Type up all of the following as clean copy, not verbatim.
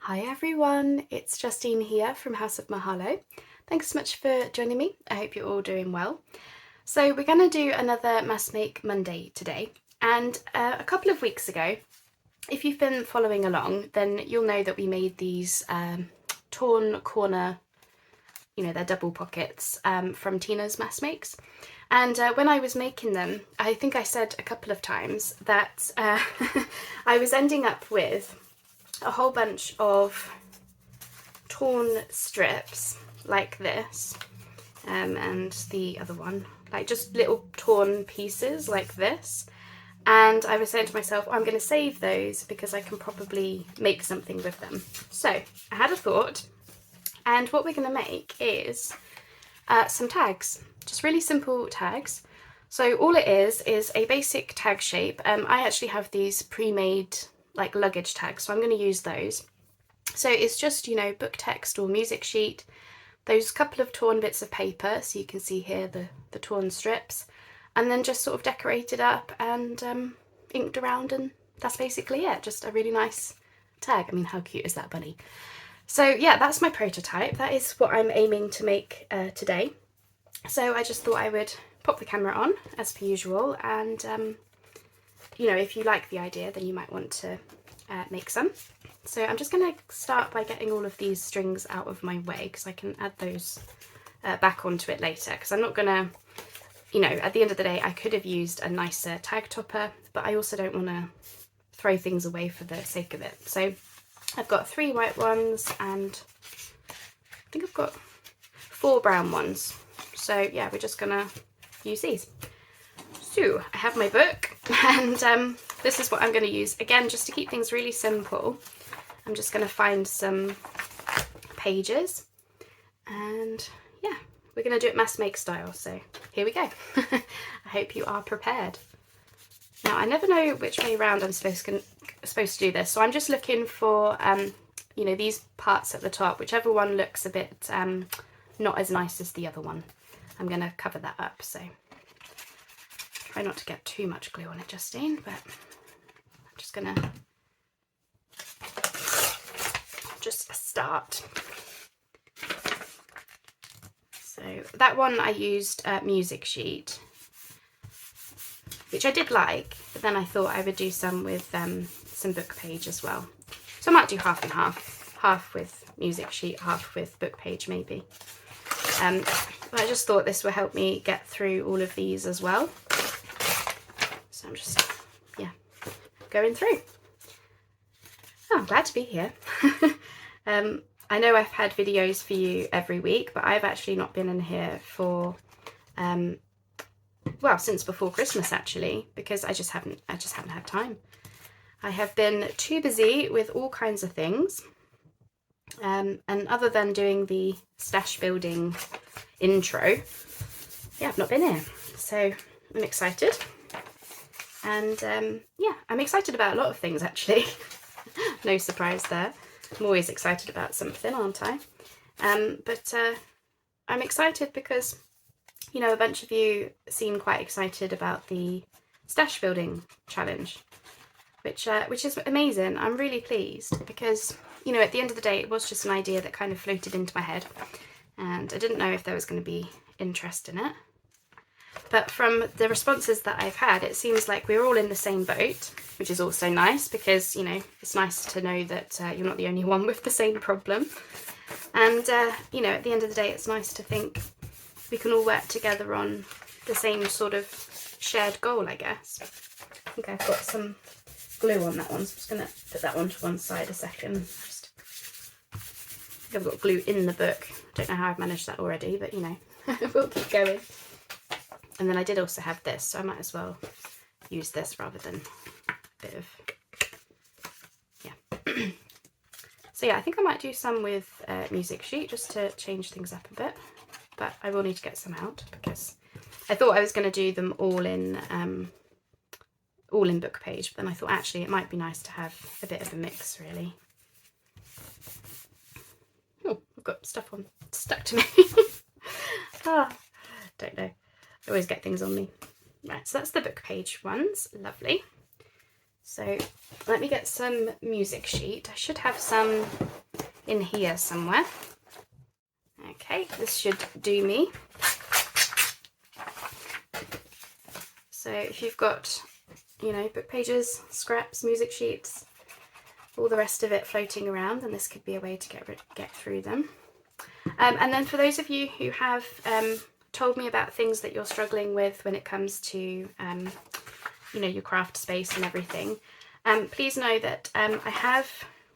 Hi everyone, it's Justine here from House of Mahalo. Thanks so much for joining me. I hope you're all doing well. So we're going to do another Mass Make Monday today, and a couple of weeks ago, if you've been following along, then you'll know that we made these torn corner, they're double pockets from Tina's Mass Makes. And when I was making them, I think I said a couple of times that I was ending up with a whole bunch of torn strips like this, and the other one, like just little torn pieces like this. And I was saying to myself, I'm going to save those because I can probably make something with them. So I had a thought, and what we're going to make is some tags, just really simple tags. So all it is a basic tag shape. I actually have these pre-made like luggage tags, so I'm going to use those. So it's just, book text or music sheet, those couple of torn bits of paper, so you can see here the torn strips, and then just sort of decorated up and inked around, and that's basically it. Just a really nice tag. I mean, how cute is that bunny? So yeah, that's my prototype. That is what I'm aiming to make today. So I just thought I would pop the camera on as per usual, and if you like the idea, then you might want to make some. So I'm just going to start by getting all of these strings out of my way, because I can add those back onto it later, because I'm not going to, at the end of the day, I could have used a nicer tag topper, but I also don't want to throw things away for the sake of it. So I've got 3 white ones, and I think I've got 4 brown ones. So yeah, we're just going to use these. So I have my book, and this is what I'm going to use. Again, just to keep things really simple, I'm just going to find some pages, and yeah, we're going to do it Mass Make style. So here we go. I hope you are prepared. Now, I never know which way around I'm supposed to do this, so I'm just looking for these parts at the top, whichever one looks a bit not as nice as the other one. I'm going to cover that up, so try not to get too much glue on it, Justine, but I'm just going to just start. So that one I used music sheet, which I did like, but then I thought I would do some with some book page as well. So I might do half and half with music sheet, half with book page maybe. But I just thought this would help me get through all of these as well. So I'm just, going through. Oh, I'm glad to be here. I know I've had videos for you every week, but I've actually not been in here for, since before Christmas actually, because I just haven't had time. I have been too busy with all kinds of things. And other than doing the stash building intro, I've not been here. So I'm excited. And I'm excited about a lot of things actually. No surprise there. I'm always excited about something, aren't I? But I'm excited because, a bunch of you seem quite excited about the stash building challenge, which is amazing. I'm really pleased because, at the end of the day, it was just an idea that kind of floated into my head, and I didn't know if there was going to be interest in it. But from the responses that I've had, it seems like we're all in the same boat, which is also nice because, it's nice to know that you're not the only one with the same problem. And, at the end of the day, it's nice to think we can all work together on the same sort of shared goal, I guess. I think I've got some glue on that one, so I'm just going to put that one to one side a second. I think I've got glue in the book. Don't know how I've managed that already, but, we'll keep going. And then I did also have this, so I might as well use this rather than a bit of, So I think I might do some with music sheet just to change things up a bit, but I will need to get some out because I thought I was going to do them all in book page, but then I thought actually it might be nice to have a bit of a mix, really. Oh, I've got stuff stuck to me. Don't know. I always get things on me. Right, so that's the book page ones. Lovely. So let me get some music sheet. I should have some in here somewhere. Okay, this should do me. So if you've got, you know, book pages, scraps, music sheets, all the rest of it floating around, then this could be a way to get through them. And then for those of you who have told me about things that you're struggling with when it comes to, you know, your craft space and everything, please know that I have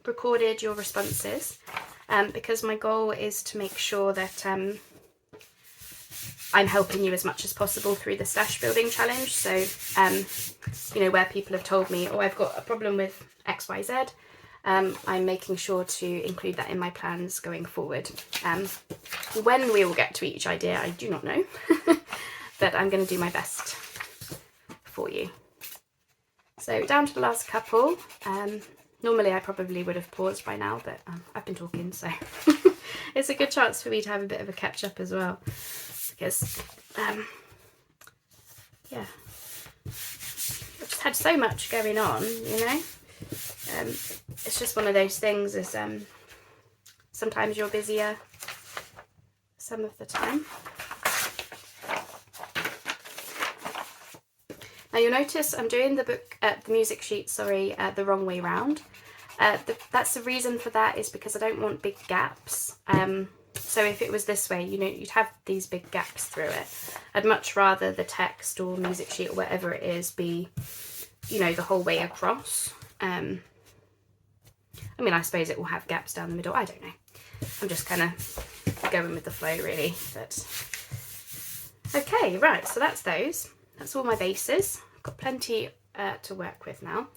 recorded your responses because my goal is to make sure that I'm helping you as much as possible through the stash building challenge. So, you know, where people have told me, oh, I've got a problem with XYZ, I'm making sure to include that in my plans going forward. When we will get to each idea, I do not know, but I'm going to do my best for you. So down to the last couple. Normally I probably would have paused by now, but I've been talking, so it's a good chance for me to have a bit of a catch up as well, because yeah, I've just had so much going on, you know. It's just one of those things, is sometimes you're busier some of the time. Now you'll notice I'm doing the music sheet, sorry, the wrong way round. That's the reason for that, is because I don't want big gaps. So if it was this way, you know, you'd have these big gaps through it. I'd much rather the text or music sheet or whatever it is be, you know, the whole way across. I mean, I suppose it will have gaps down the middle. I don't know. I'm just kind of going with the flow, really. But okay, right. So that's those. That's all my bases. I've got plenty to work with now.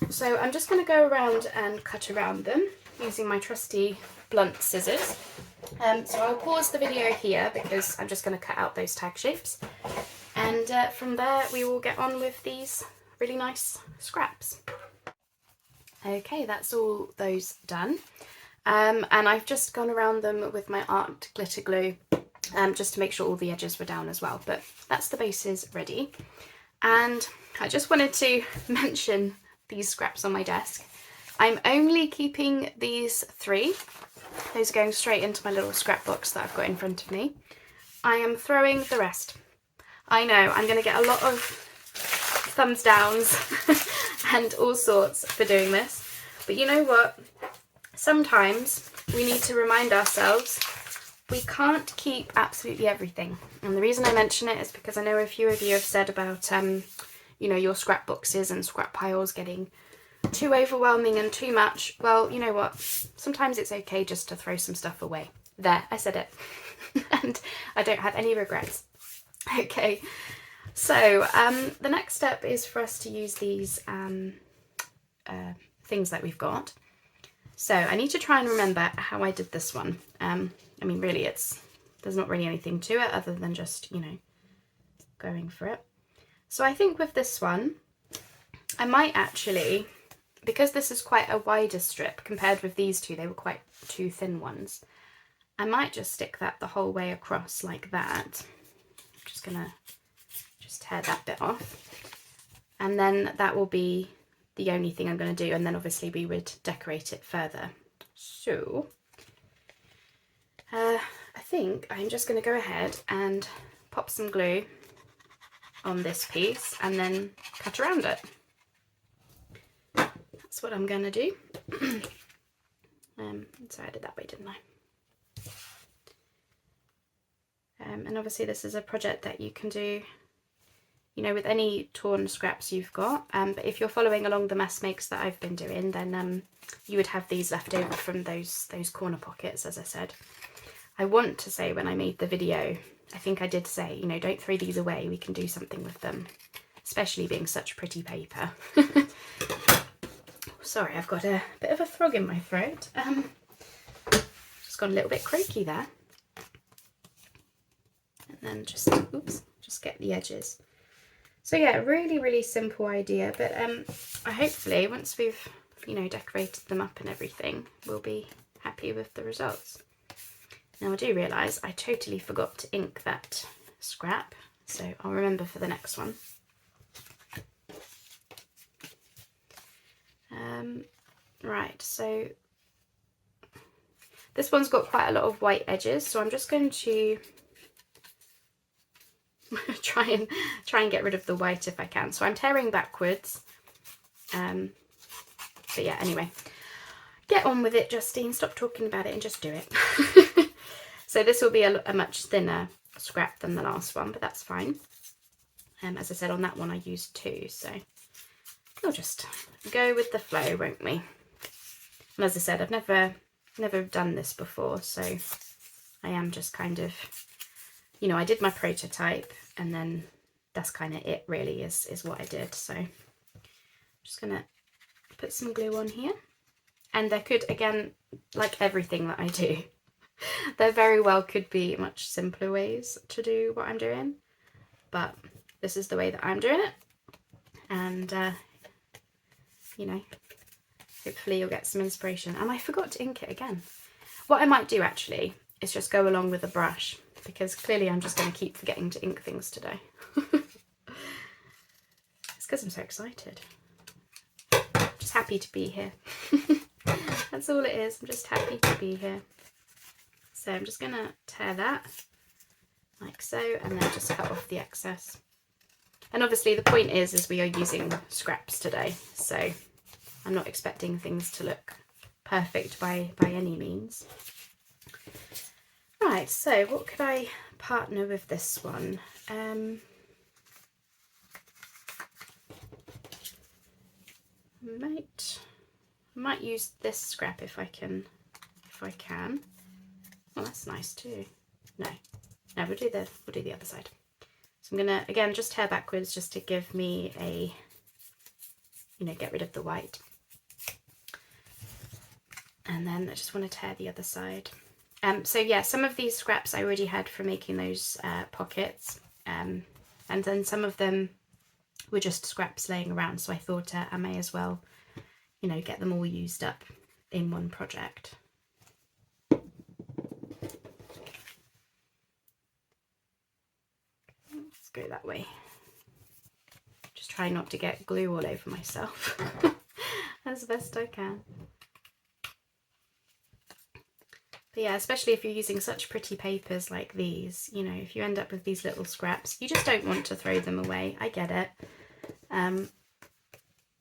So I'm just going to go around and cut around them using my trusty blunt scissors. So I'll pause the video here because I'm just going to cut out those tag shapes. And from there we will get on with these really nice scraps. Okay, that's all those done. And I've just gone around them with my art glitter glue just to make sure all the edges were down as well. But that's the bases ready. And I just wanted to mention these scraps on my desk. I'm only keeping these 3. Those are going straight into my little scrap box that I've got in front of me. I am throwing the rest. I know, I'm going to get a lot of thumbs downs and all sorts for doing this. But you know what? Sometimes we need to remind ourselves we can't keep absolutely everything. And the reason I mention it is because I know a few of you have said about, you know, your scrap boxes and scrap piles getting too overwhelming and too much. Well, you know what? Sometimes it's okay just to throw some stuff away. There, I said it. And I don't have any regrets. Okay, so the next step is for us to use these things that we've got. So I need to try and remember how I did this one. I mean, really, there's not really anything to it other than just, you know, going for it. So I think with this one, I might actually, because this is quite a wider strip compared with these two, they were quite 2 thin ones. I might just stick that the whole way across like that. I'm just gonna tear that bit off. And then that will be the only thing I'm going to do, and then obviously we would decorate it further. So I think I'm just going to go ahead and pop some glue on this piece and then cut around it. That's what I'm going to do. So I did that way, didn't I? And obviously this is a project that you can do, you know, with any torn scraps you've got. But if you're following along the mass makes that I've been doing, then you would have these left over from those corner pockets, as I said. I want to say when I made the video, I think I did say, you know, don't throw these away, we can do something with them, especially being such pretty paper. Sorry, I've got a bit of a frog in my throat. Just got a little bit croaky there. And then just, oops, just get the edges. So yeah, really, really simple idea, but hopefully once we've, you know, decorated them up and everything, we'll be happy with the results. Now I do realise I totally forgot to ink that scrap, so I'll remember for the next one. Right, so This one's got quite a lot of white edges, so I'm just going to try and get rid of the white if I can. So I'm tearing backwards. But yeah, anyway, get on with it, Justine. Stop talking about it and just do it. So this will be a much thinner scrap than the last one, but that's fine. As I said, on that one I used 2, so we'll just go with the flow, won't we? And as I said, I've never done this before, so I am just kind of, you know, I did my prototype and then that's kind of it really is what I did. So I'm just gonna put some glue on here, and there could, again, like everything that I do, there very well could be much simpler ways to do what I'm doing, but this is the way that I'm doing it, and you know, hopefully you'll get some inspiration. And I forgot to ink it again. What I might do actually is just go along with a brush, because clearly I'm just going to keep forgetting to ink things today. It's because I'm so excited. Just happy to be here. That's all it is. I'm just happy to be here. So I'm just going to tear that like so, and then just cut off the excess. And obviously the point is we are using scraps today, so I'm not expecting things to look perfect by any means. Right, so what could I partner with this one? Might use this scrap if I can. Oh, that's nice too. No, we'll do the other side. So I'm gonna again just tear backwards just to give me a, you know, get rid of the white. And then I just want to tear the other side. So yeah, some of these scraps I already had for making those pockets, and then some of them were just scraps laying around, so I thought I may as well, you know, get them all used up in one project. Let's go that way. Just try not to get glue all over myself as best I can. But yeah, especially if you're using such pretty papers like these, you know, if you end up with these little scraps, you just don't want to throw them away. I get it.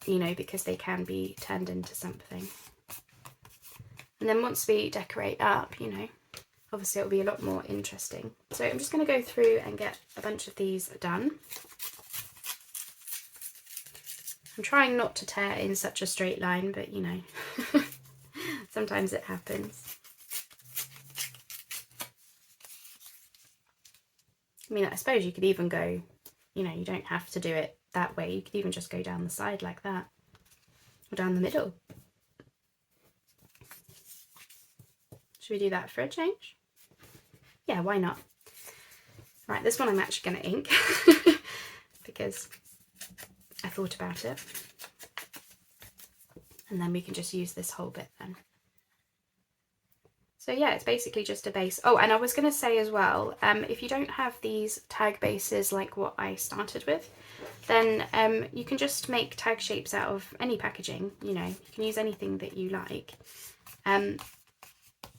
You know, because they can be turned into something. And then once we decorate up, you know, obviously it'll be a lot more interesting. So I'm just going to go through and get a bunch of these done. I'm trying not to tear in such a straight line, but you know, sometimes it happens. I mean, I suppose you could even go, you know, you don't have to do it that way. You could even just go down the side like that, or down the middle. Should we do that for a change? Yeah, why not? Right, this one I'm actually going to ink because I thought about it. And then we can just use this whole bit then. So yeah, it's basically just a base. Oh, and I was going to say as well, if you don't have these tag bases like what I started with, then you can just make tag shapes out of any packaging. You know, you can use anything that you like, and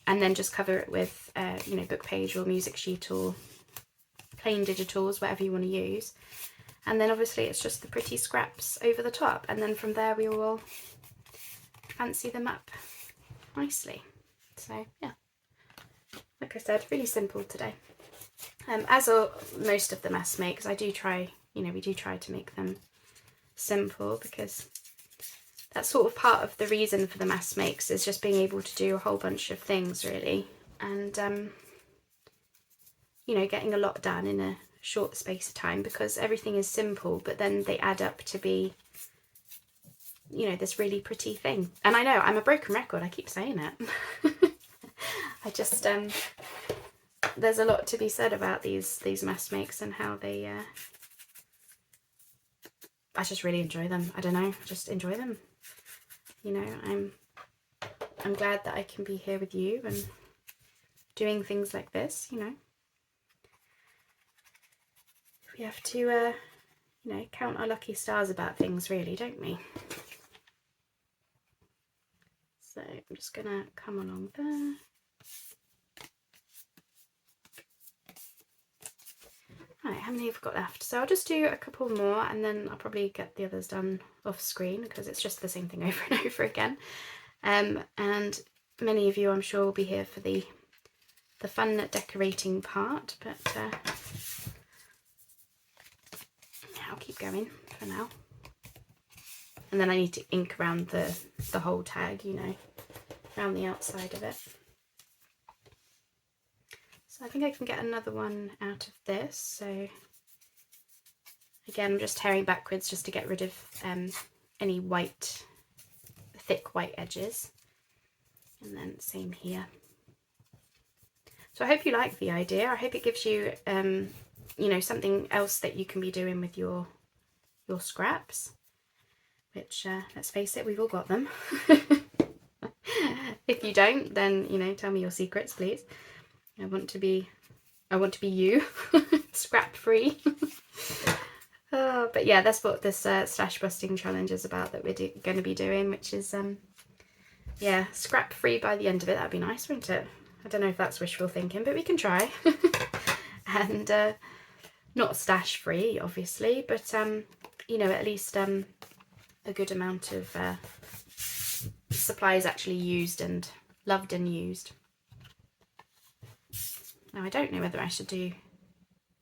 then just cover it with, you know, book page or music sheet or plain digitals, whatever you want to use. And then obviously it's just the pretty scraps over the top, and then from there we will fancy them up nicely. So yeah, like I said, really simple today. As are most of the mass makes, I do try, you know, we do try to make them simple, because that's sort of part of the reason for the mass makes, is just being able to do a whole bunch of things really, and you know, getting a lot done in a short space of time, because everything is simple, but then they add up to be, you know, this really pretty thing. And I know I'm a broken record, I keep saying it. I just there's a lot to be said about these mass makes and how they I just really enjoy them. I don't know, I just enjoy them. You know, I'm glad that I can be here with you and doing things like this, you know. We have to you know, count our lucky stars about things really, don't we? So I'm just gonna come along there. Right, how many have we got left? So I'll just do a couple more and then I'll probably get the others done off screen because it's just the same thing over and over again. And many of you, I'm sure, will be here for the fun decorating part, but yeah, I'll keep going for now. And then I need to ink around the whole tag, you know, around the outside of it. So I think I can get another one out of this. So again, I'm just tearing backwards just to get rid of any white, thick white edges. And then same here. So I hope you like the idea. I hope it gives you, you know, something else that you can be doing with your scraps, which, let's face it, we've all got them. If you don't, then, you know, tell me your secrets, please. I want to be you, scrap free. But yeah, that's what this stash busting challenge is about that we're going to be doing, which is, yeah, scrap free by the end of it. That'd be nice, wouldn't it? I don't know if that's wishful thinking, but we can try. And not stash free, obviously, but you know, at least a good amount of supplies actually used and loved and used. Now I don't know whether I should do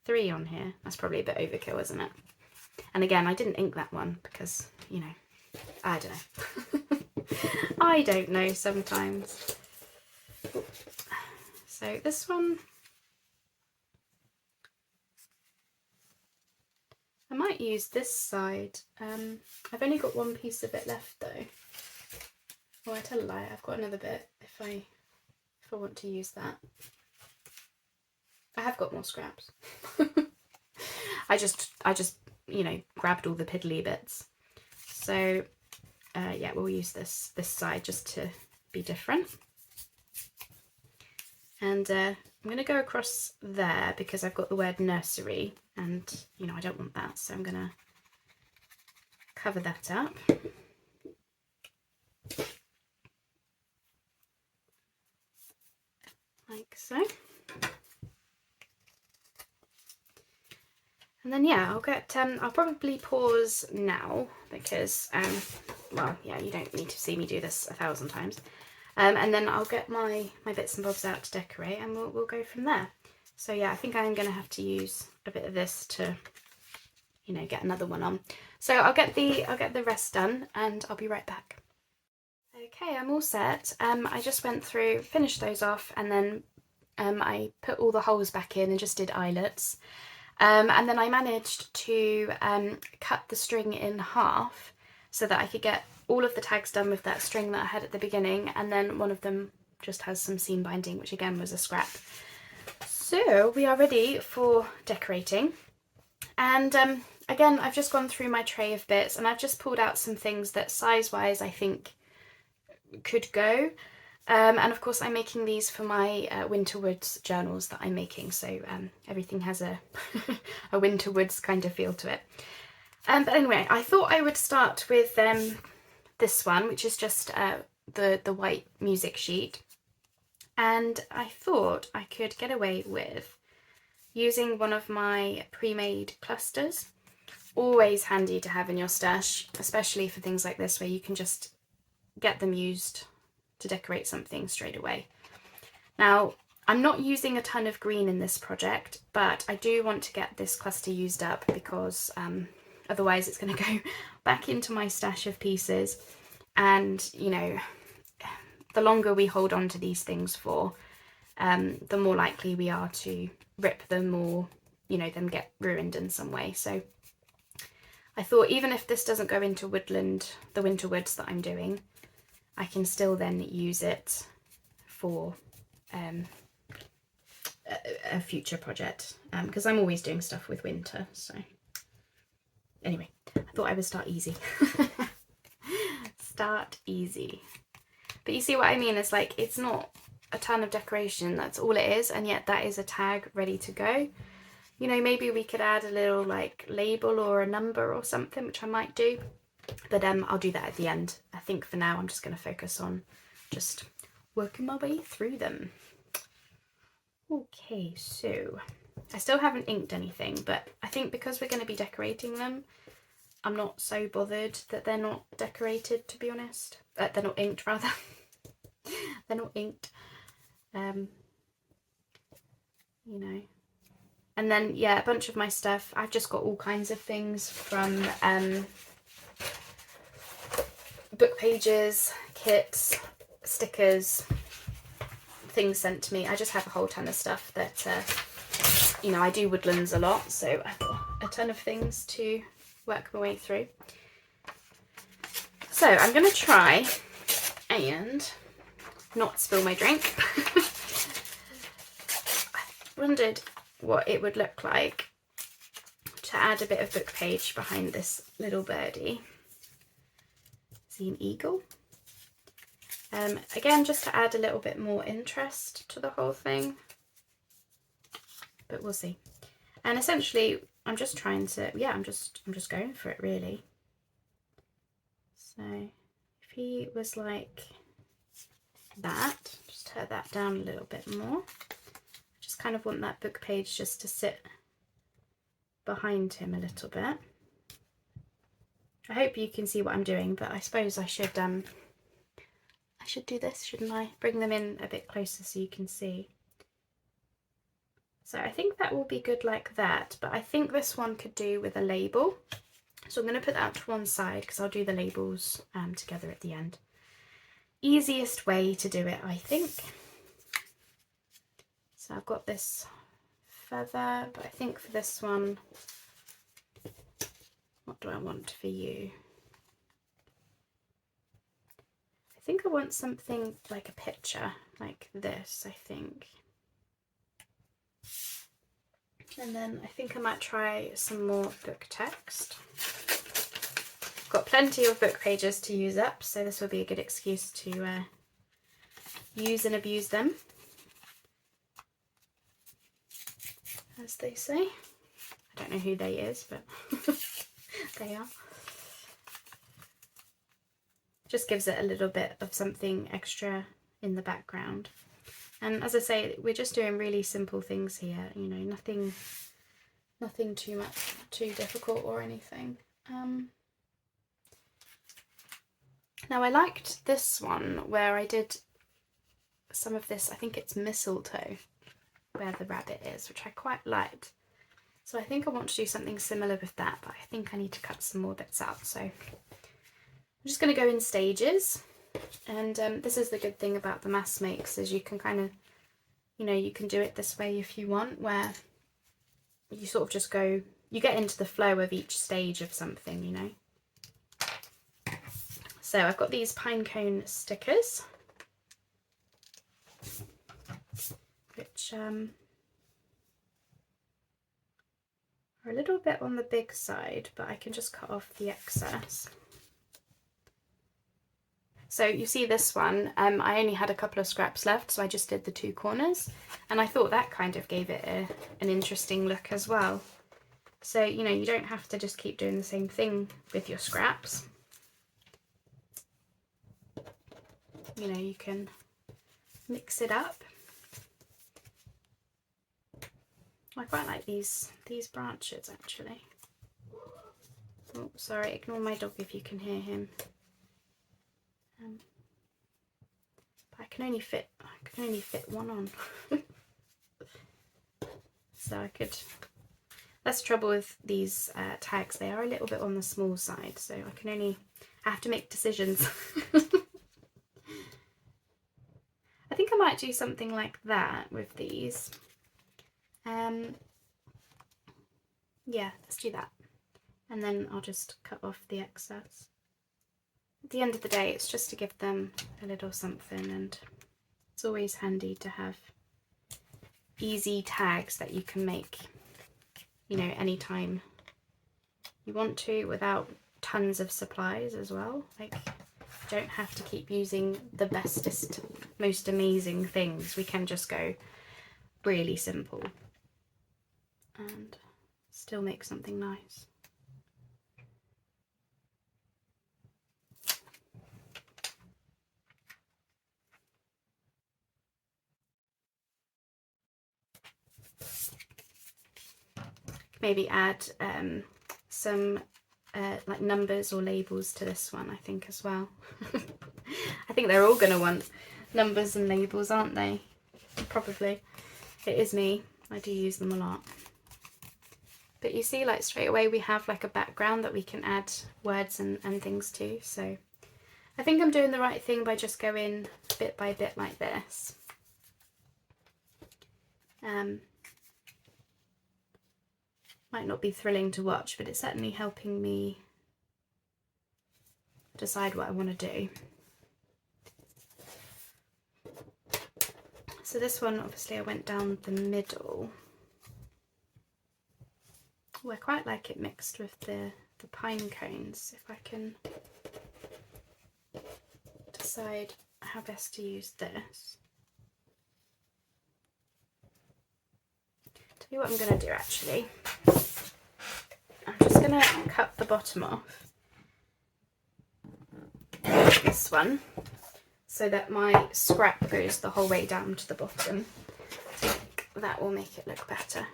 3 on here. That's probably a bit overkill, isn't it? And again, I didn't ink that one because, you know, I don't know. I don't know sometimes. So this one, I might use this side. I've only got one piece of it left though. Oh, I tell a lie, I've got another bit if I want to use that. I have got more scraps. I just you know, grabbed all the piddly bits. So yeah, we'll use this side just to be different. And I'm going to go across there because I've got the word nursery and, you know, I don't want that. So I'm going to cover that up. Like so. And then yeah, I'll get, I'll probably pause now because, well, yeah, you don't need to see me do this 1,000 times. And then I'll get my bits and bobs out to decorate and we'll go from there. So yeah, I think I'm going to have to use a bit of this to, you know, get another one on. So I'll get the rest done and I'll be right back. Okay, I'm all set. I just went through, finished those off, and then I put all the holes back in and just did eyelets. And then I managed to cut the string in half so that I could get all of the tags done with that string that I had at the beginning, and then one of them just has some seam binding, which again was a scrap. So we are ready for decorating. And again, I've just gone through my tray of bits and I've just pulled out some things that size-wise I think could go. And of course I'm making these for my Winter Woods journals that I'm making, so everything has a, a Winter Woods kind of feel to it. But anyway, I thought I would start with this one, which is just the white music sheet. And I thought I could get away with using one of my pre-made clusters. Always handy to have in your stash, especially for things like this where you can just get them used to decorate something straight away. Now, I'm not using a ton of green in this project, but I do want to get this cluster used up because otherwise it's going to go back into my stash of pieces, and you know, the longer we hold on to these things for, the more likely we are to rip them or, you know, them get ruined in some way. So I thought even if this doesn't go into Woodland, the Winter Woods that I'm doing, I can still then use it for a future project, because I'm always doing stuff with winter. So anyway, I thought I would start easy. Start easy. But you see what I mean? It's like, it's not a ton of decoration, that's all it is, and yet that is a tag ready to go. You know, maybe we could add a little like label or a number or something, which I might do, but I'll do that at the end. I think for now I'm just going to focus on just working my way through them. Okay, so I still haven't inked anything, but I think because we're going to be decorating them, I'm not so bothered that they're not decorated, to be honest. They're not inked, rather. They're not inked. You know. And then, yeah, a bunch of my stuff. I've just got all kinds of things from book pages, kits, stickers, things sent to me. I just have a whole ton of stuff that, you know, I do Woodlands a lot, so I've got a ton of things to work my way through. So I'm going to try and not spill my drink. I wondered what it would look like to add a bit of book page behind this little birdie. See an eagle? Again, just to add a little bit more interest to the whole thing, but we'll see. And essentially, I'm just trying to, yeah, I'm just going for it, really. So if he was like that, just turn that down a little bit more. I just kind of want that book page just to sit behind him a little bit. I hope you can see what I'm doing, but I suppose I should do this, shouldn't I? Bring them in a bit closer so you can see. So I think that will be good like that, but I think this one could do with a label. So I'm going to put that to one side because I'll do the labels together at the end. Easiest way to do it, I think. So I've got this feather, but I think for this one, what do I want for you? I think I want something like a picture, like this, I think. And then I think I might try some more book text. I've got plenty of book pages to use up, so this will be a good excuse to use and abuse them, as they say. I don't know who they is, but they are. Just gives it a little bit of something extra in the background. And as I say, we're just doing really simple things here, you know, nothing too difficult or anything. Now I liked this one where I did some of this, I think it's mistletoe, where the rabbit is, which I quite liked. So I think I want to do something similar with that, but I think I need to cut some more bits out. So I'm just going to go in stages. And this is the good thing about the mass makes, is you can kind of, you know, you can do it this way if you want, where you sort of just go, you get into the flow of each stage of something, you know. So I've got these pine cone stickers, which are a little bit on the big side, but I can just cut off the excess. So you see this one, I only had a couple of scraps left, so I just did the two corners, and I thought that kind of gave it an interesting look as well. So, you know, you don't have to just keep doing the same thing with your scraps. You know, you can mix it up. I quite like these branches, actually. Oh, sorry, ignore my dog if you can hear him. But I can only fit one on. So I could. That's the trouble with these tags. They are a little bit on the small side, so I have to make decisions. I think I might do something like that with these. Yeah, let's do that. And then I'll just cut off the excess. At the end of the day, it's just to give them a little something, and it's always handy to have easy tags that you can make, you know, anytime you want to, without tons of supplies as well. Like, you don't have to keep using the bestest, most amazing things. We can just go really simple and still make something nice. maybe add some like numbers or labels to this one, I think, as well. I think they're all going to want numbers and labels, aren't they? Probably. It is me. I do use them a lot. But you see, like, straight away we have like a background that we can add words and things to. So I think I'm doing the right thing by just going bit by bit like this. Might not be thrilling to watch, but it's certainly helping me decide what I want to do. So this one, obviously I went down the middle. Oh, I quite like it mixed with the pine cones, if I can decide how best to use this. Tell you what I'm going to do actually. I'm just going to cut the bottom off this one so that my scrap goes the whole way down to the bottom. I think that will make it look better.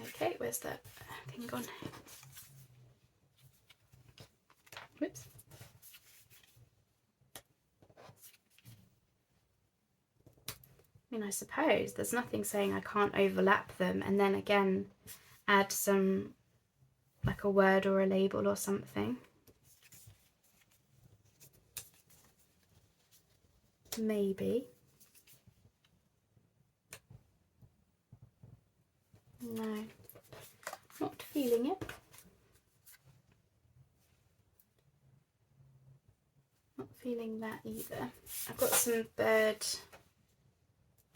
Okay, where's that thing gone? Whoops. I mean, I suppose there's nothing saying I can't overlap them and then again add some, like a word or a label or something. Maybe. No, not feeling it. Not feeling that either. I've got some bird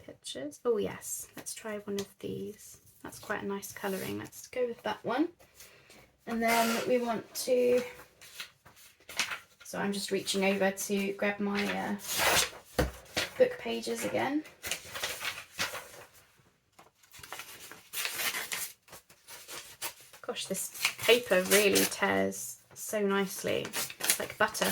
pictures. Oh yes, let's try one of these. That's quite a nice colouring. Let's go with that one. And then we want to, so I'm just reaching over to grab my book pages again. Gosh, this paper really tears so nicely. It's like butter.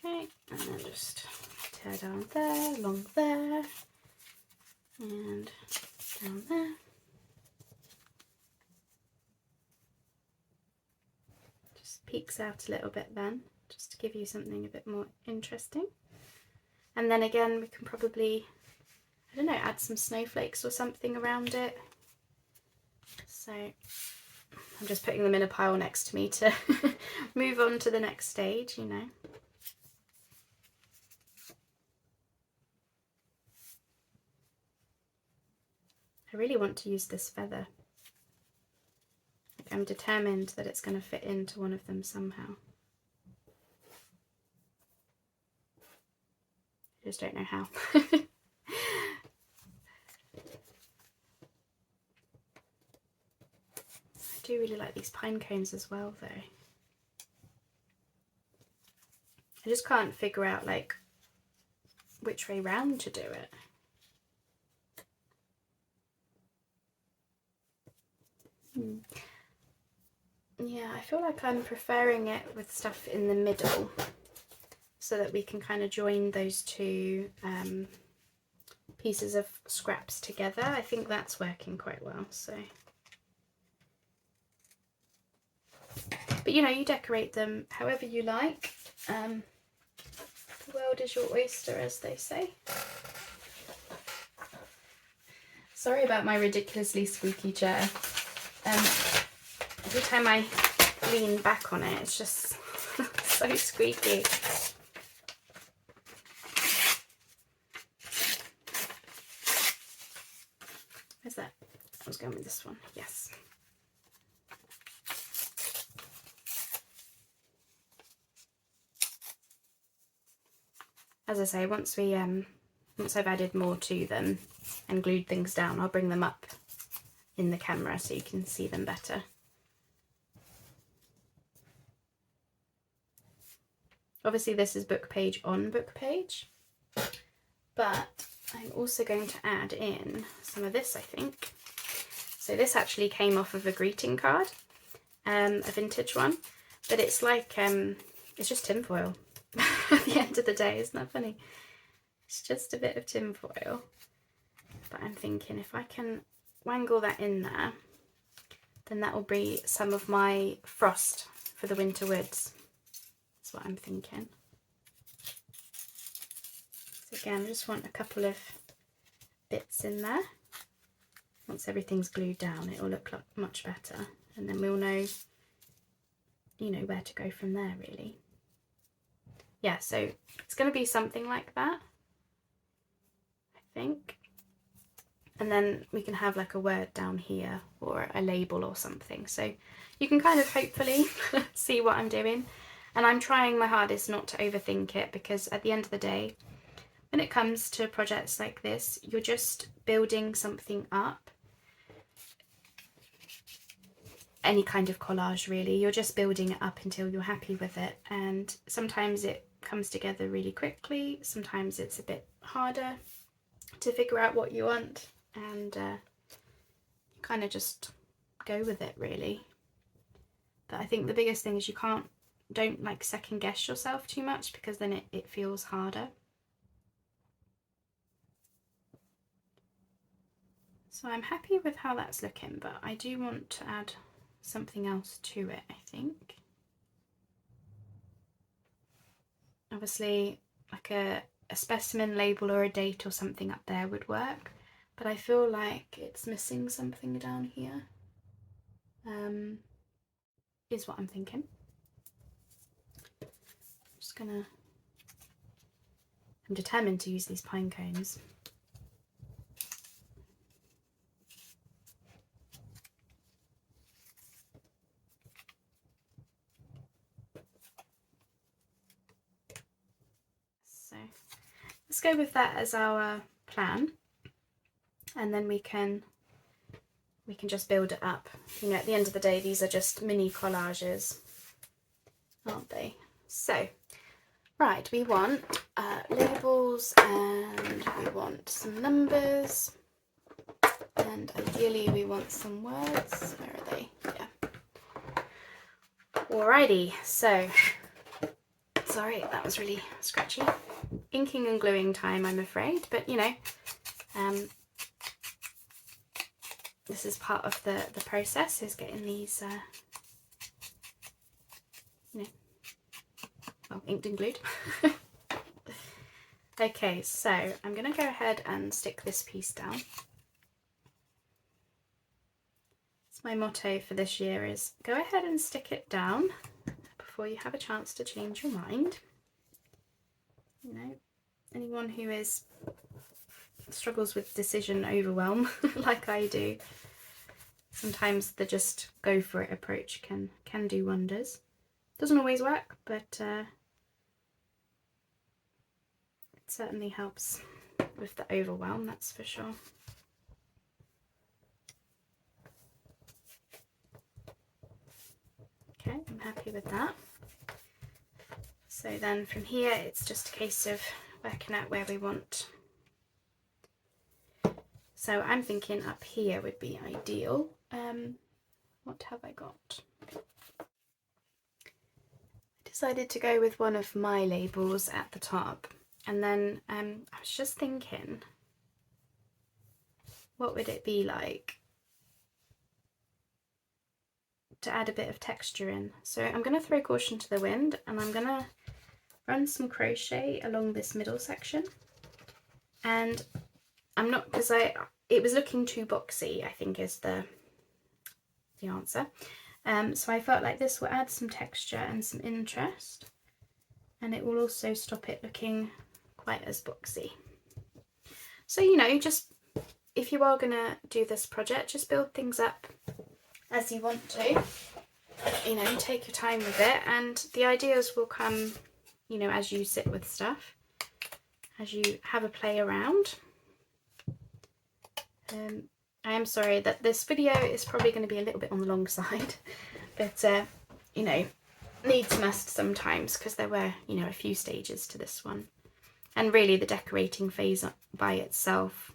Okay, and then just tear down there, along there, and down there. Just peeks out a little bit then, just to give you something a bit more interesting. And then again, we can probably, I don't know, add some snowflakes or something around it. So I'm just putting them in a pile next to me to move on to the next stage, you know. I really want to use this feather. I'm determined that it's going to fit into one of them somehow. I just don't know how. I do really like these pine cones as well though. I just can't figure out like which way round to do it. Yeah, I feel like I'm preferring it with stuff in the middle so that we can kind of join those two pieces of scraps together. I think that's working quite well. So, but you know, you decorate them however you like. The world is your oyster, as they say. Sorry about my ridiculously squeaky chair. Every time I lean back on it, it's just so squeaky. Where's that? I was going with this one. Yes. As I say, once I've added more to them and glued things down, I'll bring them up in the camera so you can see them better. Obviously this is book page on book page, but I'm also going to add in some of this, I think. So this actually came off of a greeting card, a vintage one, but it's like, it's just tinfoil at the end of the day, isn't that funny? It's just a bit of tin foil. But I'm thinking if I can wangle that in there, then that will be some of my frost for the winter woods. That's what I'm thinking. So again, I just want a couple of bits in there. Once everything's glued down, it will look much better, and then we'll know, you know, where to go from there really. Yeah, so it's going to be something like that, I think. And then we can have like a word down here or a label or something. So you can kind of hopefully see what I'm doing. And I'm trying my hardest not to overthink it, because at the end of the day, when it comes to projects like this, you're just building something up. Any kind of collage really, you're just building it up until you're happy with it. And sometimes it comes together really quickly, sometimes it's a bit harder to figure out what you want, and you kind of just go with it really. But I think the biggest thing is don't like second guess yourself too much, because then it feels harder. So I'm happy with how that's looking, but I do want to add something else to it, I think. Obviously, like a specimen label or a date or something up there would work, but I feel like it's missing something down here, is what I'm thinking. I'm determined to use these pine cones. So let's go with that as our plan, and then we can just build it up. You know, at the end of the day, these are just mini collages, aren't they? So, right, we want labels, and we want some numbers, and ideally we want some words. Where are they? Yeah. Alrighty, so, sorry, that was really scratchy. Inking and gluing time, I'm afraid, but you know, this is part of the process, is getting these, you know, well, inked and glued. Okay, so I'm going to go ahead and stick this piece down. It's my motto for this year, is go ahead and stick it down before you have a chance to change your mind. You know, anyone who struggles with decision overwhelm like I do, sometimes the just go for it approach can do wonders. Doesn't always work, but it certainly helps with the overwhelm, that's for sure. Okay, I'm happy with that. So then from here, it's just a case of working out where we want. So I'm thinking up here would be ideal. What have I got? I decided to go with one of my labels at the top, and then I was just thinking, what would it be like to add a bit of texture in? So I'm going to throw caution to the wind, and I'm going to run some crochet along this middle section, and I'm not, because it was looking too boxy, I think is the answer. So I felt like this will add some texture and some interest, and it will also stop it looking quite as boxy. So, you know, just if you are going to do this project, just build things up as you want to, you know, take your time with it, and the ideas will come, you know, as you sit with stuff, as you have a play around. I am sorry that this video is probably going to be a little bit on the long side, but you know, needs must sometimes, because there were, you know, a few stages to this one, and really the decorating phase by itself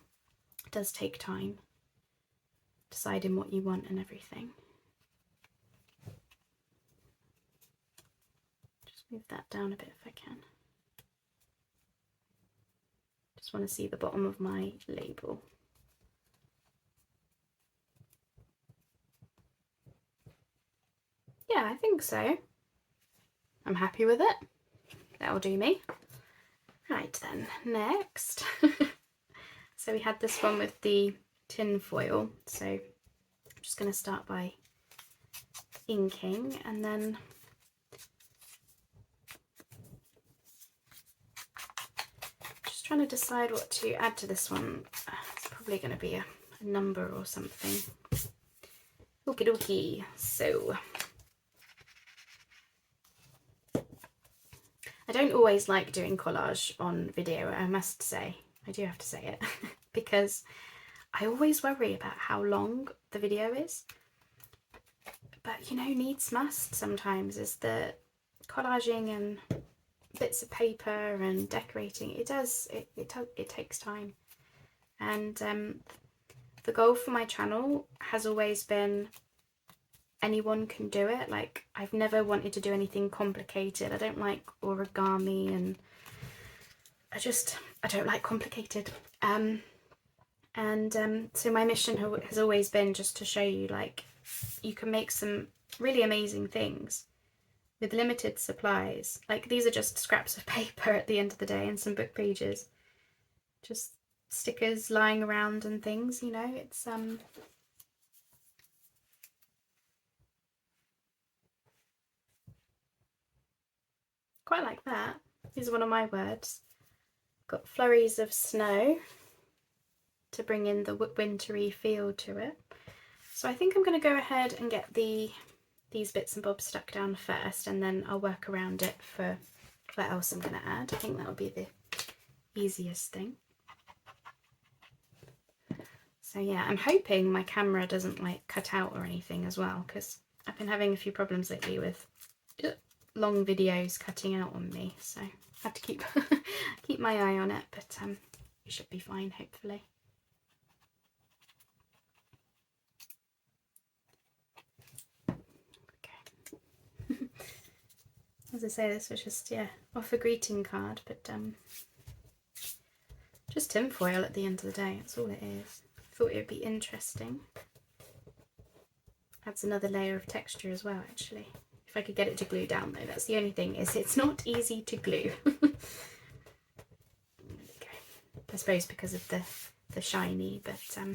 does take time, deciding what you want and everything. Just move that down a bit if I can. Just want to see the bottom of my label. Yeah, I think so. I'm happy with it. That'll do me. Right then, next. So we had this one with the tin foil. So I'm just going to start by inking, and then just trying to decide what to add to this one. It's probably going to be a number or something. Okie dokie. So I don't always like doing collage on video, I must say. I do have to say it because I always worry about how long the video is. But you know, needs must sometimes, is the collaging and bits of paper and decorating. It takes time. And the goal for my channel has always been anyone can do it. Like, I've never wanted to do anything complicated. I don't like origami, and I don't like complicated. So my mission has always been just to show you, like, you can make some really amazing things with limited supplies. Like, these are just scraps of paper at the end of the day and some book pages, just stickers lying around and things, you know. It's quite like that. These are one of my words. Got flurries of snow to bring in the wintry feel to it. So I think I'm going to go ahead and get these bits and bobs stuck down first, and then I'll work around it for what else I'm going to add. I think that'll be the easiest thing. So yeah, I'm hoping my camera doesn't like cut out or anything as well, because I've been having a few problems lately with long videos cutting out on me, so I have to keep keep my eye on it, but it should be fine, hopefully. Okay. As I say, this was just, yeah, off a greeting card, but just tinfoil at the end of the day, that's all it is. Thought it would be interesting. Adds another layer of texture as well, actually. If I could get it to glue down though, that's the only thing, is it's not easy to glue. Okay. I suppose because of the shiny, but I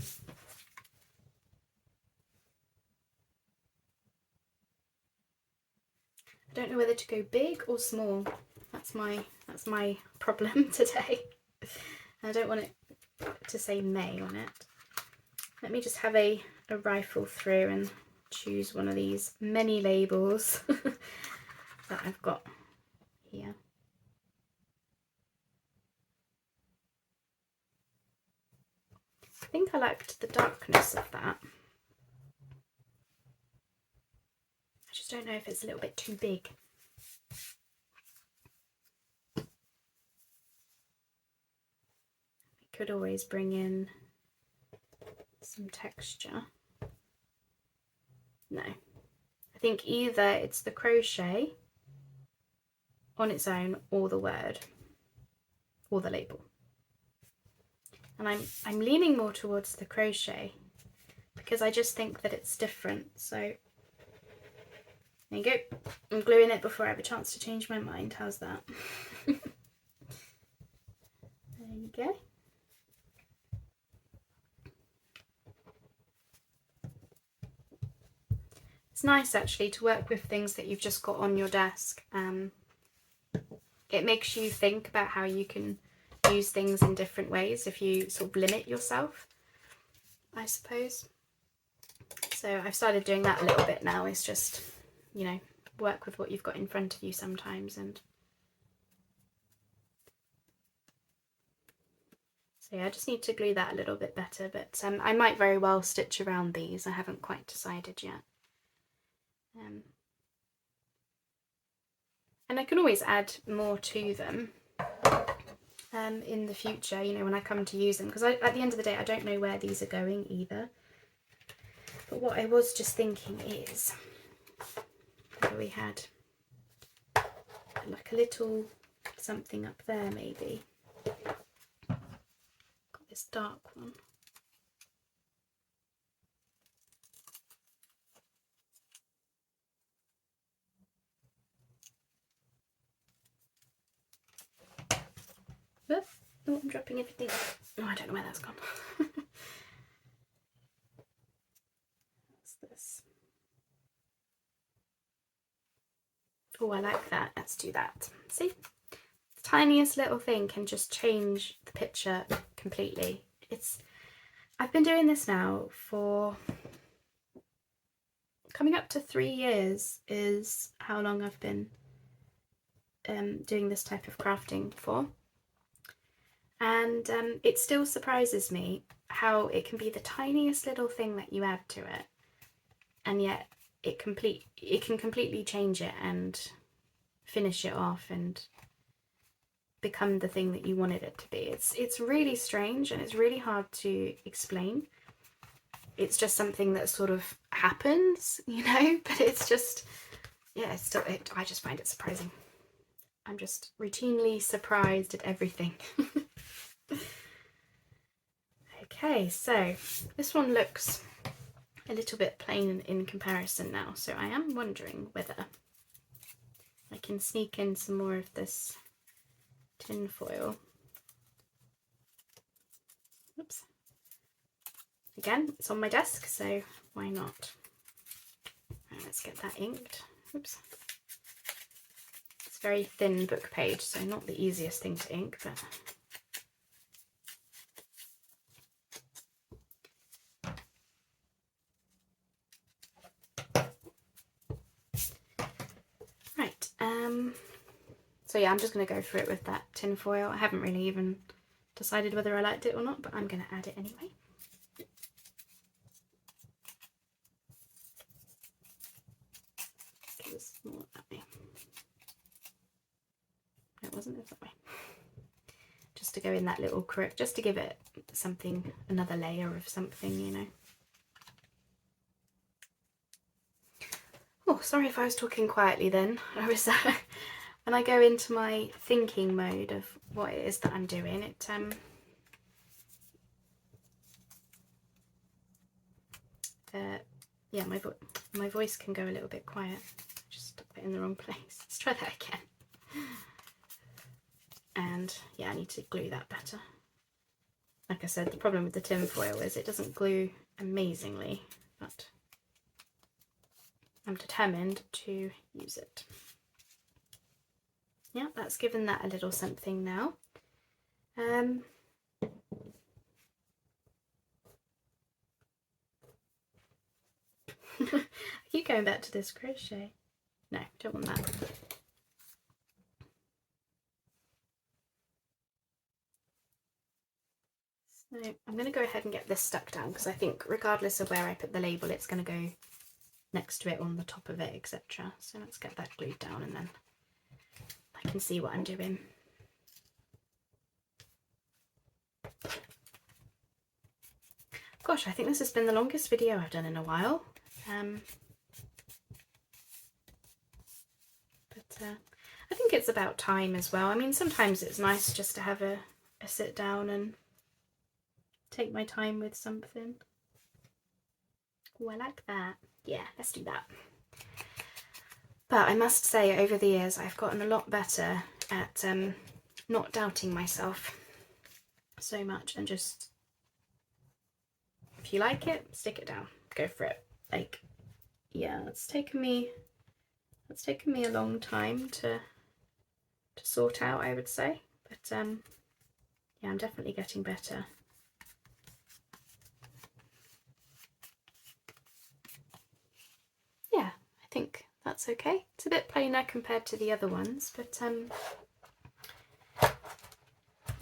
don't know whether to go big or small. That's my problem today. I don't want it to say May on it. Let me just have a rifle through and choose one of these many labels that I've got here. I think I liked the darkness of that. I just don't know if it's a little bit too big. I could always bring in some texture. No, I think either it's the crochet on its own, or the word, or the label. And I'm leaning more towards the crochet because I just think that it's different. So there you go. I'm gluing it before I have a chance to change my mind. How's that? There you go. It's nice actually to work with things that you've just got on your desk. It makes you think about how you can use things in different ways if you sort of limit yourself, I suppose. So I've started doing that a little bit now. It's just, you know, work with what you've got in front of you sometimes. And so yeah, I just need to glue that a little bit better, but I might very well stitch around these. I haven't quite decided yet. And I can always add more to them in the future, you know, when I come to use them, because at the end of the day I don't know where these are going either. But what I was just thinking is that we had like a little something up there maybe. dark one. Whoop. Oh, I'm dropping everything. Oh, I don't know where that's gone. What's this? Oh, I like that. Let's do that. See? The tiniest little thing can just change the picture completely. I've been doing this now for coming up to 3 years is how long I've been doing this type of crafting for. And it still surprises me how it can be the tiniest little thing that you add to it, and yet it can completely change it and finish it off and become the thing that you wanted it to be. It's really strange and it's really hard to explain. It's just something that sort of happens, you know, but it's just, yeah, I just find it surprising. I'm just routinely surprised at everything. Okay, so this one looks a little bit plain in comparison now, so I am wondering whether I can sneak in some more of this tin foil. Oops. Again, it's on my desk, so why not? Right, let's get that inked. Oops. It's a very thin book page, so not the easiest thing to ink, but right. So yeah, I'm just going to go for it with that tin foil. I haven't really even decided whether I liked it or not, but I'm going to add it anyway. It was more that way. No, it wasn't. It was that way. Just to go in that little crook, just to give it something, another layer of something, you know. Oh, sorry if I was talking quietly then. I was when I go into my thinking mode of what it is that I'm doing, it yeah, my voice can go a little bit quiet. Just stuck it in the wrong place. Let's try that again. And yeah, I need to glue that better. Like I said, the problem with the tin foil is it doesn't glue amazingly, but I'm determined to use it. Yeah, that's given that a little something now. I keep going back to this crochet. No, don't want that. So I'm going to go ahead and get this stuck down because I think regardless of where I put the label, it's going to go next to it, on the top of it, etc. So let's get that glued down and then I can see what I'm doing. Gosh, I think this has been the longest video I've done in a while. I think it's about time as well. I mean, sometimes it's nice just to have a sit down and take my time with something. Oh, I like that. Yeah, let's do that. But I must say, over the years, I've gotten a lot better at not doubting myself so much and just, if you like it, stick it down, go for it. Like, yeah, it's taken me a long time to sort out, I would say, but yeah, I'm definitely getting better. Yeah, I think that's okay. It's a bit plainer compared to the other ones, but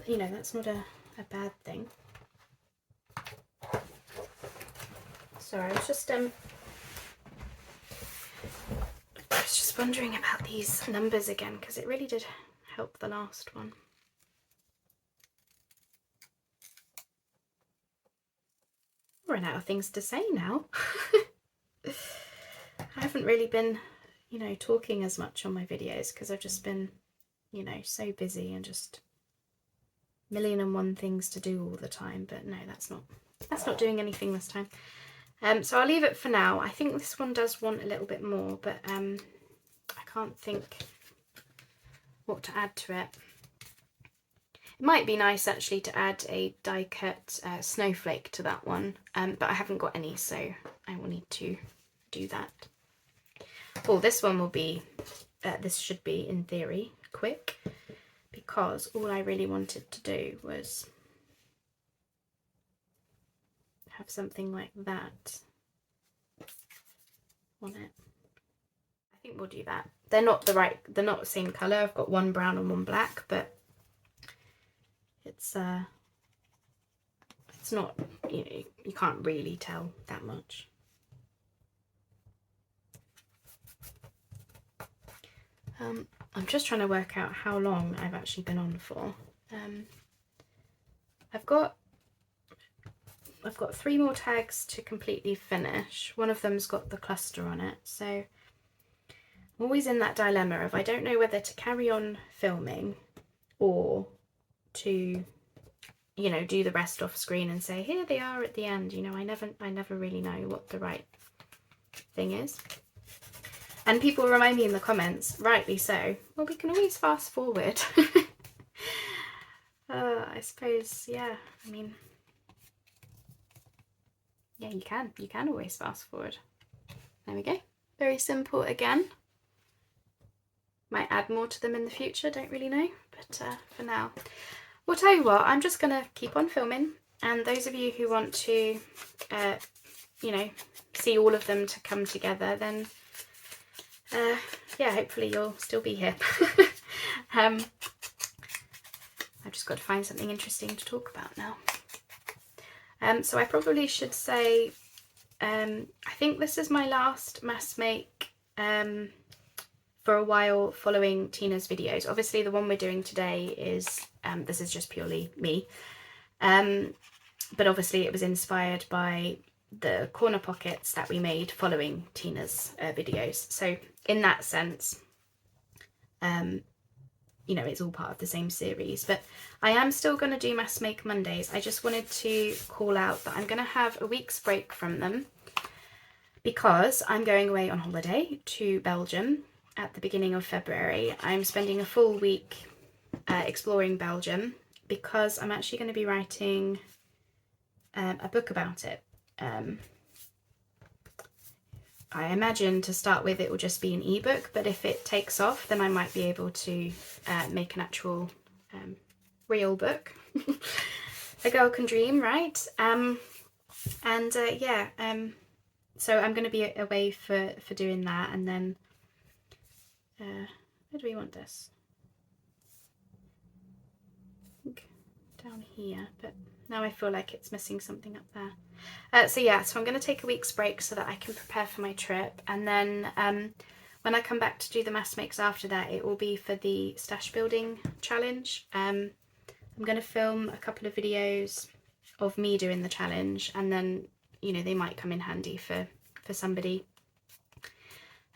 you know, that's not a bad thing. Sorry, I was just wondering about these numbers again, because it really did help the last one. I've run out of things to say now. I haven't really been, you know, talking as much on my videos because I've just been, you know, so busy and just 1,000,001 things to do all the time, but no, that's not doing anything this time. So I'll leave it for now. I think this one does want a little bit more, but I can't think what to add to it. It might be nice actually to add a die cut snowflake to that one, but I haven't got any, so I will need to do that. Oh, this one will be, this should be in theory quick, because all I really wanted to do was have something like that on it. I think we'll do that. They're not the same colour. I've got one brown and one black, but it's not, you know, you can't really tell that much. I'm just trying to work out how long I've actually been on for. I've got 3 more tags to completely finish. One of them's got the cluster on it, so I'm always in that dilemma of I don't know whether to carry on filming or to, you know, do the rest off screen and say here they are at the end. You know, I never really know what the right thing is. And people remind me in the comments, rightly so, well, we can always fast forward. I suppose, yeah, I mean, yeah, you can always fast forward. There we go. Very simple again. Might add more to them in the future, don't really know, but for now. Well, tell you what, I'm just gonna keep on filming, and those of you who want to, you know, see all of them to come together, then yeah, hopefully you'll still be here. I've just got to find something interesting to talk about now. So I probably should say, I think this is my last mass make for a while following Tina's videos. Obviously the one we're doing today is, this is just purely me, but obviously it was inspired by the corner pockets that we made following Tina's videos. So in that sense, you know, it's all part of the same series, but I am still going to do Mass Make Mondays. I just wanted to call out that I'm going to have a week's break from them because I'm going away on holiday to Belgium at the beginning of February. I'm spending a full week exploring Belgium because I'm actually going to be writing a book about it. I imagine to start with it will just be an ebook, but if it takes off then I might be able to make an actual real book. A girl can dream, right? Yeah, so I'm going to be away for doing that, and then where do we want this? I think down here, but now I feel like it's missing something up there. So yeah, so I'm going to take a week's break so that I can prepare for my trip, and then when I come back to do the mass makes after that, it will be for the stash building challenge. I'm going to film a couple of videos of me doing the challenge, and then, you know, they might come in handy for somebody.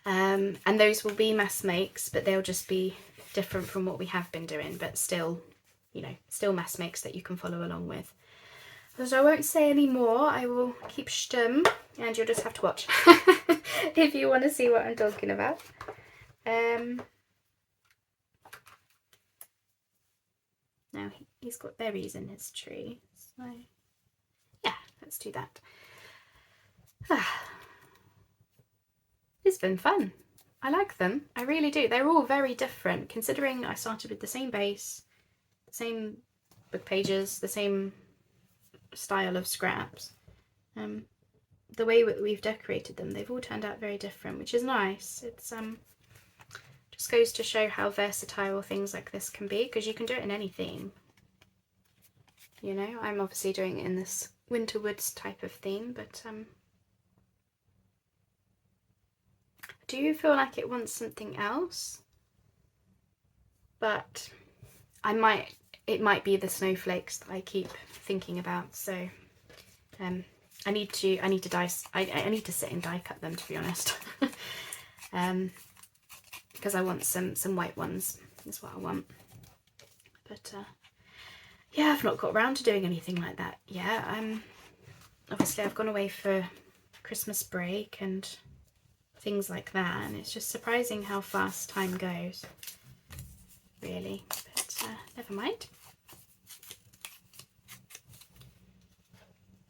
And those will be mass makes, but they'll just be different from what we have been doing, but still, you know, still mass makes that you can follow along with. So I won't say any more, I will keep stum, and you'll just have to watch if you want to see what I'm talking about. Now he's got berries in his tree, so yeah, let's do that. It's been fun. I like them, I really do. They're all very different, considering I started with the same base, the same book pages, the same style of scraps. The way that we've decorated them, they've all turned out very different, which is nice. It's just goes to show how versatile things like this can be, because you can do it in any theme. You know, I'm obviously doing it in this winter woods type of theme, but do you feel like it wants something else? But it might be the snowflakes that I keep thinking about, so I need to sit and die cut them, to be honest. Because I want some white ones is what I want. But yeah, I've not got around to doing anything like that yet. Obviously I've gone away for Christmas break and things like that, and it's just surprising how fast time goes, really, but never mind.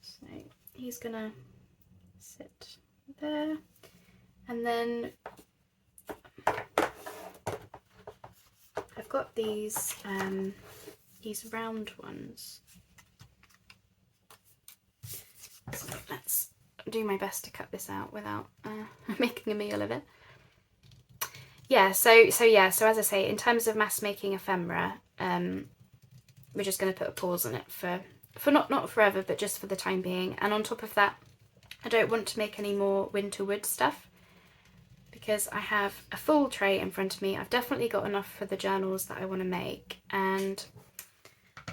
So he's gonna sit there, and then I've got these round ones. So let's do my best to cut this out without making a meal of it. Yeah, so as I say, in terms of mass making ephemera, we're just going to put a pause on it for not forever, but just for the time being. And on top of that, I don't want to make any more winter wood stuff because I have a full tray in front of me. I've definitely got enough for the journals that I want to make, and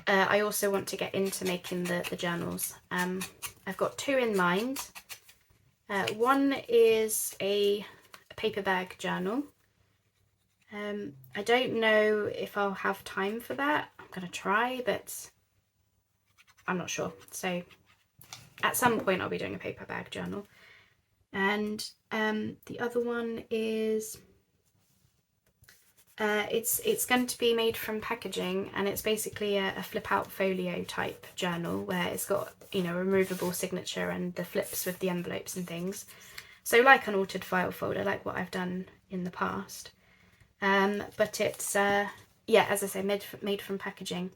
I also want to get into making the journals. I've got two in mind. One is a paper bag journal. I don't know if I'll have time for that. I'm going to try, but I'm not sure. So at some point I'll be doing a paper bag journal. And the other one is it's going to be made from packaging, and it's basically a flip out folio type journal where it's got, you know, a removable signature and the flips with the envelopes and things. So like an altered file folder, like what I've done in the past. But it's, yeah, as I say, made from packaging.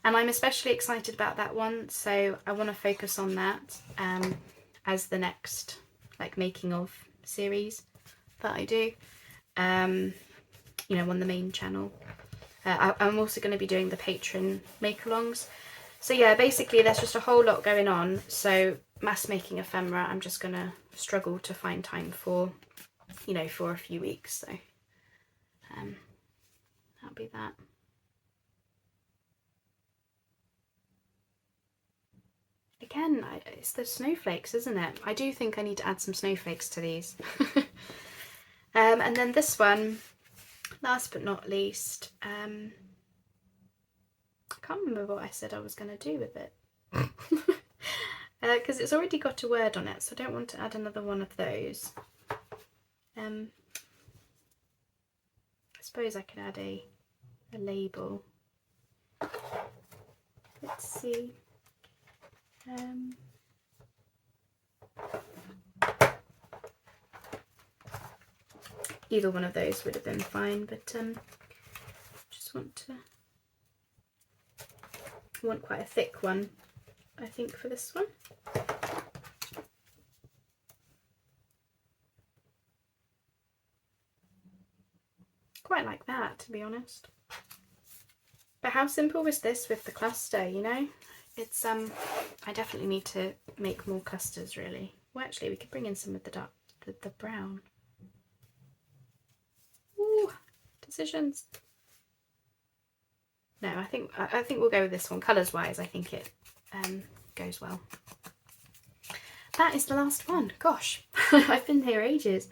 And I'm especially excited about that one, so I want to focus on that as the next, like, making of series that I do, you know, on the main channel. I'm also going to be doing the patron make-alongs. So yeah, basically there's just a whole lot going on, so mass making ephemera I'm just going to struggle to find time for, you know, for a few weeks, so that'll be that. Again, it's the snowflakes, isn't it? I do think I need to add some snowflakes to these. And then this one, last but not least, I can't remember what I said I was going to do with it. Because it's already got a word on it, so I don't want to add another one of those. I suppose I could add a label. Let's see. Either one of those would have been fine, but just want quite a thick one, I think, for this one. Quite like that, to be honest. But how simple was this with the cluster, you know? It's I definitely need to make more clusters, really. Well, actually, we could bring in some of the dark, the brown. Ooh, decisions. No, I think we'll go with this one. Colours wise, I think it goes well. That is the last one. Gosh, I've been here ages.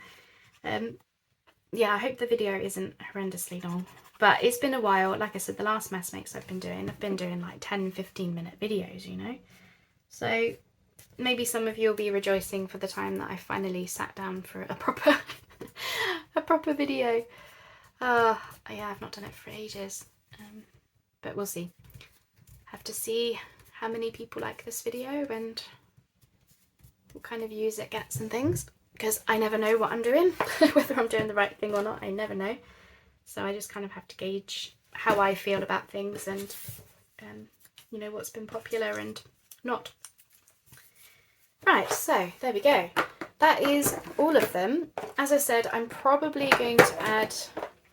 Yeah, I hope the video isn't horrendously long, but it's been a while. Like I said, the last mass makes I've been doing like 10-15 minute videos, you know, so maybe some of you will be rejoicing for the time that I finally sat down for a proper video. Yeah, I've not done it for ages, but we'll see. Have to see how many people like this video and what kind of views it gets and things, because I never know what I'm doing, whether I'm doing the right thing or not. I never know, so I just kind of have to gauge how I feel about things and you know, what's been popular and not. Right, so there we go. That is all of them. As I said, I'm probably going to add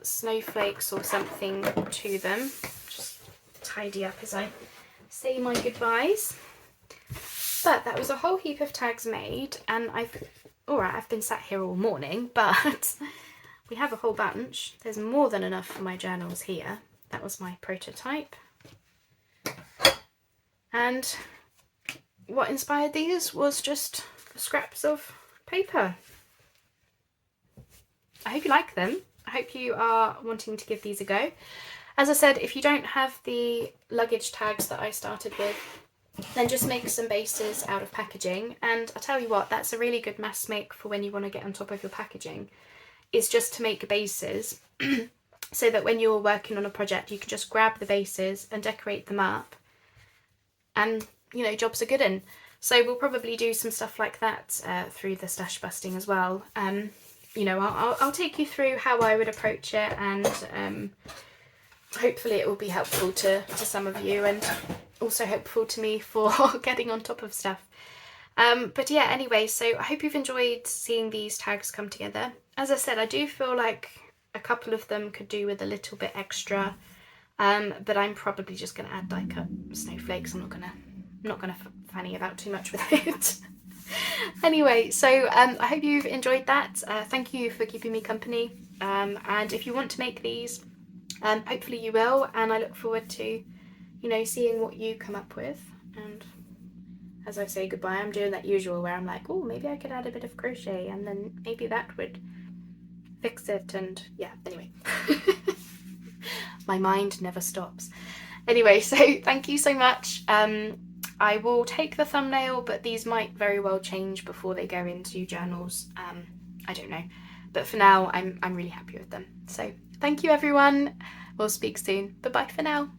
snowflakes or something to them. Just tidy up as I say my goodbyes. But that was a whole heap of tags made, and I've been sat here all morning, but we have a whole bunch. There's more than enough for my journals here. That was my prototype. And what inspired these was just scraps of paper. I hope you like them. I hope you are wanting to give these a go. As I said, if you don't have the luggage tags that I started with, then just make some bases out of packaging. And I tell you what, that's a really good mass make for when you want to get on top of your packaging, is just to make bases so that when you're working on a project, you can just grab the bases and decorate them up, and you know, jobs are good in. So we'll probably do some stuff like that through the stash busting as well. You know, I'll take you through how I would approach it, and hopefully it will be helpful to some of you, and also helpful to me for getting on top of stuff. But yeah, anyway, so I hope you've enjoyed seeing these tags come together. As I said, I do feel like a couple of them could do with a little bit extra, but I'm probably just going to add die cut snowflakes. I'm not gonna fanny about too much with it. Anyway, so I hope you've enjoyed that. Thank you for keeping me company, and if you want to make these, hopefully you will, and I look forward to, you know, seeing what you come up with. And as I say goodbye, I'm doing that usual where I'm like, oh, maybe I could add a bit of crochet, and then maybe that would fix it. And yeah, anyway. My mind never stops. Anyway, so thank you so much. I will take the thumbnail, but these might very well change before they go into journals. I don't know, but for now I'm really happy with them. So thank you everyone. We'll speak soon. Bye bye for now.